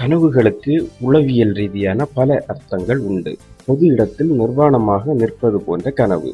கனவுகளுக்கு உளவியல் ரீதியான பல அர்த்தங்கள் உண்டு. பொது இடத்தில் நிர்வாணமாக நிற்பது போன்ற கனவு.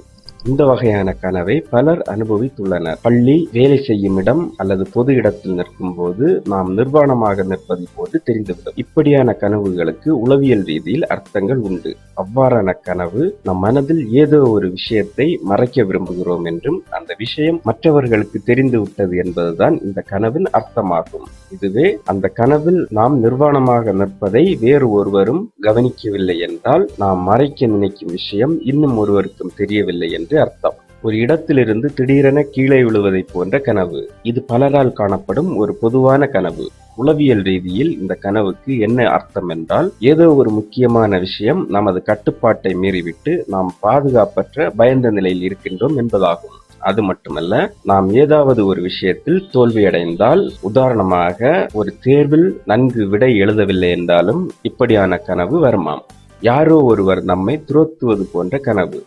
இந்த வகையான கனவை பலர் அனுபவித்துள்ளனர். பள்ளி, வேலை செய்யும் இடம் அல்லது பொது இடத்தில் நிற்கும் போது நாம் நிர்வாணமாக நிற்பதை போன்று தெரிந்துவிடும். இப்படியான கனவுகளுக்கு உளவியல் ரீதியில் அர்த்தங்கள் உண்டு. அவ்வாறான கனவு நம் மனதில் ஏதோ ஒரு விஷயத்தை மறைக்க விரும்புகிறோம் என்றும் அந்த விஷயம் மற்றவர்களுக்கு தெரிந்துவிட்டது என்பதுதான் இந்த கனவின் அர்த்தமாகும். இதுவே அந்த கனவில் நாம் நிர்வாணமாக நிற்பதை வேறு ஒருவரும் கவனிக்கவில்லை என்றால் நாம் மறைக்க நினைக்கும் விஷயம் இன்னும் ஒருவருக்கும் தெரியவில்லை என்று அர்த்தம். ஒரு இடத்திலிருந்து திடீரென கீழே விழுவதை போன்ற கனவு. இது பலரால் காணப்படும் ஒரு பொதுவான கனவு. உளவியல் ரீதியில் இந்த கனவுக்கு என்ன அர்த்தம் என்றால், ஏதோ ஒரு முக்கியமான விஷயம் நமது கட்டுப்பாட்டை மீறிவிட்டு நாம் பாதுகாப்பற்ற பயந்த நிலையில் இருக்கின்றோம் என்பதாகும். அது மட்டுமல்ல, நாம் ஏதாவது ஒரு விஷயத்தில் தோல்வியடைந்தால், உதாரணமாக ஒரு தேர்வில் நன்கு விடை எழுதவில்லை என்றாலும் இப்படியான கனவு வருமாம். யாரோ ஒருவர் நம்மை துரத்துவது போன்ற கனவு.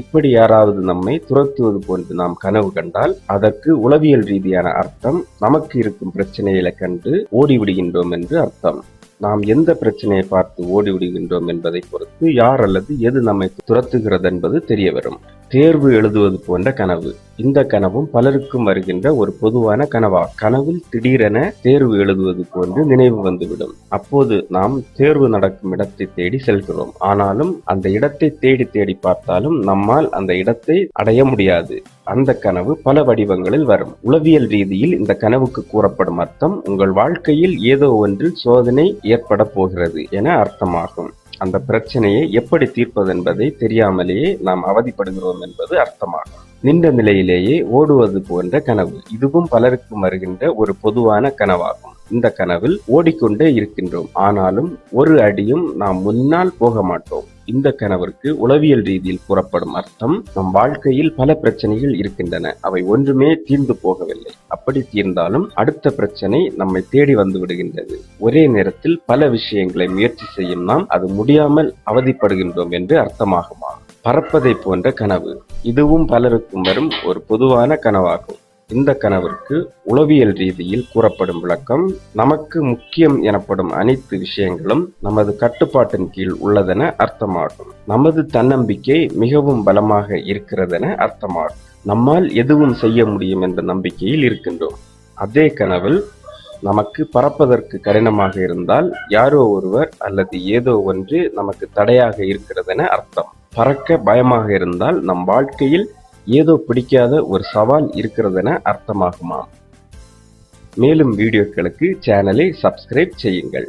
இப்படி யாராவது நம்மை துரத்துவது போன்று நாம் கனவு கண்டால் அதற்கு உளவியல் ரீதியான அர்த்தம் நமக்கு இருக்கும் பிரச்சனைகளை கண்டு ஓடிவிடுகின்றோம் என்று அர்த்தம். நாம் எந்த பிரச்சனையை பார்த்து ஓடிவிடுகின்றோம் என்பதை பொறுத்து யார் அல்லது எது நம்மை துரத்துகிறது என்பது தெரிய வரும். தேர்வு எழுதுவது போன்ற கனவு. இந்த கனவும் பலருக்கும் வருகின்ற ஒரு பொதுவான கனவாகும். கனவில் திடீரென தேர்வு எழுதுவது போன்று நினைவு வந்துவிடும். அப்போது நாம் தேர்வு நடக்கும் இடத்தை தேடி செல்கிறோம். ஆனாலும் அந்த இடத்தை தேடி தேடி பார்த்தாலும் நம்மால் அந்த இடத்தை அடைய முடியாது. அந்த கனவு பல வடிவங்களில் வரும். உளவியல் ரீதியில் இந்த கனவுக்கு கூறப்படும் அர்த்தம் உங்கள் வாழ்க்கையில் ஏதோ ஒன்றில் சோதனை ஏற்பட போகிறது என அர்த்தமாகும். அந்த பிரச்சனையை எப்படி தீர்ப்பது என்பதை தெரியாமலேயே நாம் அவதிப்படுகிறோம் என்பது அர்த்தமாகும். நின்ற நிலையிலேயே ஓடுவது போன்ற கனவு. இதுவும் பலருக்கும் வருகின்ற ஒரு பொதுவான கனவாகும். இந்த கனவில் ஓடிக்கொண்டே இருக்கின்றோம். ஆனாலும் ஒரு அடியும் நாம் முன்னால் போக மாட்டோம். இந்த கனவிற்கு உளவியல் ரீதியில் கூறப்படும் அர்த்தம், நம் வாழ்க்கையில் பல பிரச்சனைகள் இருக்கின்றன. அவை ஒன்றுமே தீர்ந்து போகவில்லை. அப்படி தீர்ந்தாலும் அடுத்த பிரச்சனை நம்மை தேடி வந்து விடுகின்றது. ஒரே நேரத்தில் பல விஷயங்களை முயற்சி செய்யும் நாம் அது முடியாமல் அவதிப்படுகின்றோம் என்று அர்த்தமாகுமா? பறப்பதை போன்ற கனவு. இதுவும் பலருக்கும் வரும் ஒரு பொதுவான கனவாகும். இந்த கனவிற்கு உளவியல் ரீதியில் கூறப்படும் விளக்கம், நமக்கு முக்கியம் எனப்படும் அனைத்து விஷயங்களும் நமது கட்டுப்பாட்டின் கீழ் உள்ளதென அர்த்தமாகும். நமது தன்னம்பிக்கை மிகவும் பலமாக இருக்கிறதென அர்த்தமாகும். நம்மால் எதுவும் செய்ய முடியும் என்ற நம்பிக்கையில் இருக்கின்றோம். அதே கனவில் நமக்கு பறப்பதற்கு கடினமாக இருந்தால் யாரோ ஒருவர் அல்லது ஏதோ ஒன்று நமக்கு தடையாக இருக்கிறதென அர்த்தம். பறக்க பயமாக இருந்தால் நம் வாழ்க்கையில் ஏதோ பிடிக்காத ஒரு சவால் இருக்கிறதென அர்த்தமாகுமாம். மேலும் வீடியோக்களுக்கு சேனலை சப்ஸ்கிரைப் செய்யுங்கள்.